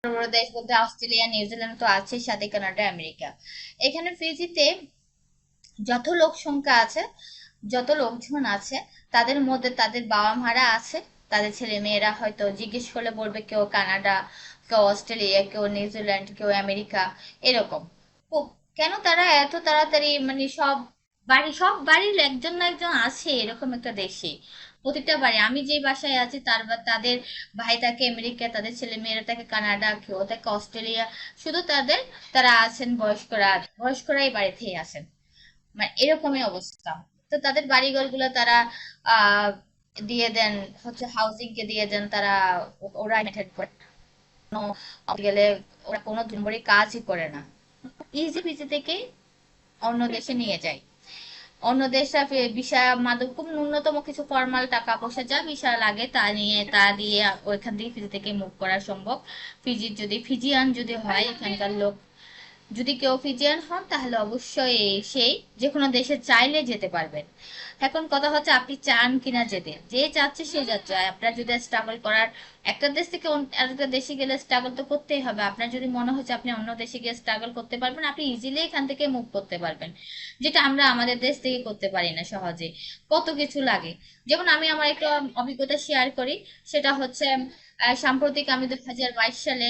বড় দেশ বলতে অস্ট্রেলিয়া, নিউজিল্যান্ড তো আছে, সাথে কানাডা, আমেরিকা। এখানে ফিজিতে যত লোক সংখ্যা আছে, যত লোকজন আছে, তাদের মধ্যে তাদের বাবা মারা আছে, তাদের ছেলে মেয়েরা হয়তো জিজ্ঞেস করলে বলবে কেউ কানাডা, কেউ অস্ট্রেলিয়া, কেউ নিউজিল্যান্ড, কেউ আমেরিকা, এরকম। কেন তারা এত তাড়াতাড়ি, মানে সব বাড়ির একজন না একজন আছে এরকম একটা দেশে। প্রতিটা বাড়ি, আমি যে বাসায় আছি তাদের ভাই থাকে আমেরিকা, তাদের ছেলে মেয়েরা থাকে কানাডা, কেউ থাকে অস্ট্রেলিয়া। শুধু তারা আছেন বয়স্করা, বয়স্করাই বাড়িতেই আছেন। মানে এরকমই অবস্থা। তো তাদের বাড়িঘর গুলো তারা আহ দিয়ে দেন, হচ্ছে হাউজিং কে দিয়ে দেন তারা। ওরা মেনটেন করে গেলে, ওরা কোনো 2 নম্বরই কাজই করে না, ইজি পিজি থেকে অন্য দেশে নিয়ে যায়। অন্য দেশে ভিসা মাধ্যম খুব ন্যূনতম কিছু ফর্মাল টাকা পয়সা যা ভিসা লাগে তা দিয়ে ওইখান থেকে ফিজি থেকে মুভ করা সম্ভব। ফিজিয়ান যদি হয় এখানকার লোক, যদি কেউ ফিজিয়ান হন তাহলে অবশ্যই সেই যে কোনো দেশে চাইলে যেতে পারবেন। এখন কথা হচ্ছে আপনি চান কিনা যেতে, যে যাচ্ছে সে যাচ্ছে। আর আপনার যদি স্ট্রাগল করার, একটা দেশ থেকে আরেকটা দেশে গেলে স্ট্রাগল তো করতেই হবে। আপনার যদি মনে হচ্ছে আপনি অন্য দেশে গিয়ে স্ট্রাগল করতে পারবেন, আপনি ইজিলি এখান থেকে মুভ করতে পারবেন, যেটা আমরা আমাদের দেশ থেকে করতে পারি না সহজে। কত কিছু লাগে। যেমন আমি আমার একটা অভিজ্ঞতা শেয়ার করি। সেটা হচ্ছে সাম্প্রতিক আমি 2022 সালে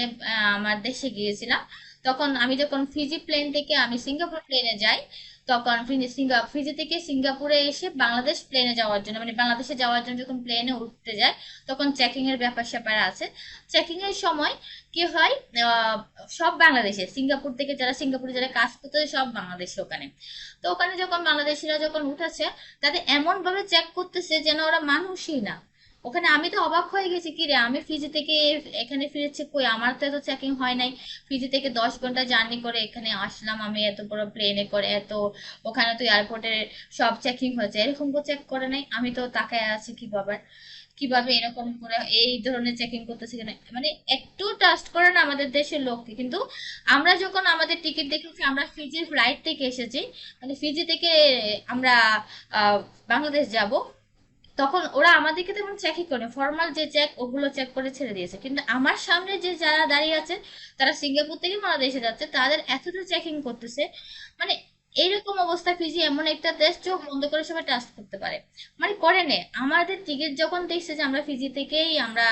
আমার দেশে গিয়েছিলাম। তখন আমি যখন ফিজি প্লেন থেকে আমি সিঙ্গাপুর প্লেনে যাই, তখন ফিজি থেকে সিঙ্গাপুরে এসে বাংলাদেশ প্লেনে যাওয়ার জন্য, মানে বাংলাদেশে যাওয়ার জন্য যখন প্লেনে উঠতে যায়, তখন চেকিং এর ব্যাপার স্যাপার আছে। চেকিং এর সময় কি হয়, আহ, সব বাংলাদেশে, সিঙ্গাপুরে যারা কাজ করতে সব বাংলাদেশে ওখানে। তো ওখানে যখন বাংলাদেশিরা যখন উঠেছে, তাদের এমন ভাবে চেক করতেছে যেন ওরা মানুষই না। ওখানে আমি তো অবাক হয়ে গেছি, কি রে, আমি ফিজি থেকে এখানে ফিরেছি, কই আমার তো এত চেকিং হয় নাই। ফিজি থেকে 10 ঘন্টা জার্নি করে এখানে আসলাম আমি, এত বড় প্লেনে করে, ওখানে তো এয়ারপোর্টে সব চেকিং হয়েছে, এরকম তো চেক করে নাই। আমি তো তাকায় আছি কিভাবে কিভাবে এরকম করে এই ধরনের চেকিং করতেছে কেন, মানে একটু ট্রাস্ট করে না আমাদের দেশের লোককে। কিন্তু আমরা যখন আমাদের টিকিট দেখেছি, আমরা ফিজির ফ্লাইট থেকে এসেছি, মানে ফিজি থেকে আমরা আহ বাংলাদেশ যাব, তখন ওরা আমাদেরকে তেমন চেকই করে, ফর্মাল যে চেক ওগুলো চেক করে ছেড়ে দিয়েছে। কিন্তু আমার সামনে যে যারা দাঁড়িয়ে আছে, তারা সিঙ্গাপুর থেকে বাংলাদেশে যাচ্ছে, তাদের এতটা চেকিং করতেছে। মানে এইরকম অবস্থা, ফিজি এমন একটা দেশ চোখ বন্ধ করে সবাই ট্রাস্ট করতে পারে, মানে করে নে। আমাদের টিকিট যখন দেখছে যে আমরা ফিজি থেকেই আমরা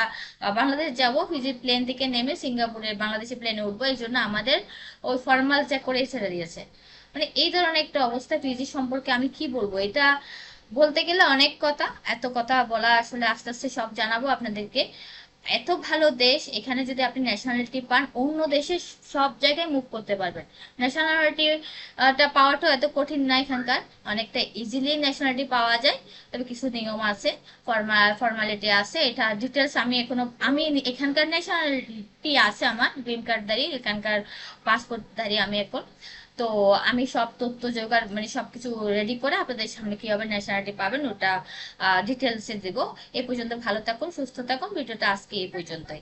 বাংলাদেশ যাব, ফিজি প্লেন থেকে নেমে সিঙ্গাপুরের বাংলাদেশি প্লেনে উঠবো, এই জন্য আমাদের ওই ফর্মাল চেক করে ছেড়ে দিয়েছে। মানে এই ধরনের একটা অবস্থা ফিজি সম্পর্কে আমি কি বলবো, এটা বলতে গেলে অনেক কথা। এত কথা বলা আসলে আস্তে আস্তে সব জানাবো আপনাদেরকে। এত ভালো দেশ, এখানে যদি আপনি ন্যাশনালিটি পান, অন্য দেশে সব জায়গায় মুভ করতে পারবেন। ন্যাশনালিটি টা পাওয়াটা এত কঠিন না এখানকার, অনেকটা ইজিলি ন্যাশনালিটি পাওয়া যায়। তবে কিছু নিয়ম আছে, ফর্মালিটি আছে। এটা ডিটেলস আমি এখানকার ন্যাশনালিটি আছে আমার, গ্রিন কার্ডধারী, এখানকার পাসপোর্টধারী আমি এখন। তো আমি সব তথ্য জোগাড়, মানে সবকিছু রেডি করে আপনাদের সামনে কিভাবে ন্যাশনালিটি পাবেন ওটা ডিটেলসে দেবো। এ পর্যন্ত ভালো থাকুন, সুস্থ থাকুন। ভিডিওটা আজকে এই পর্যন্তই।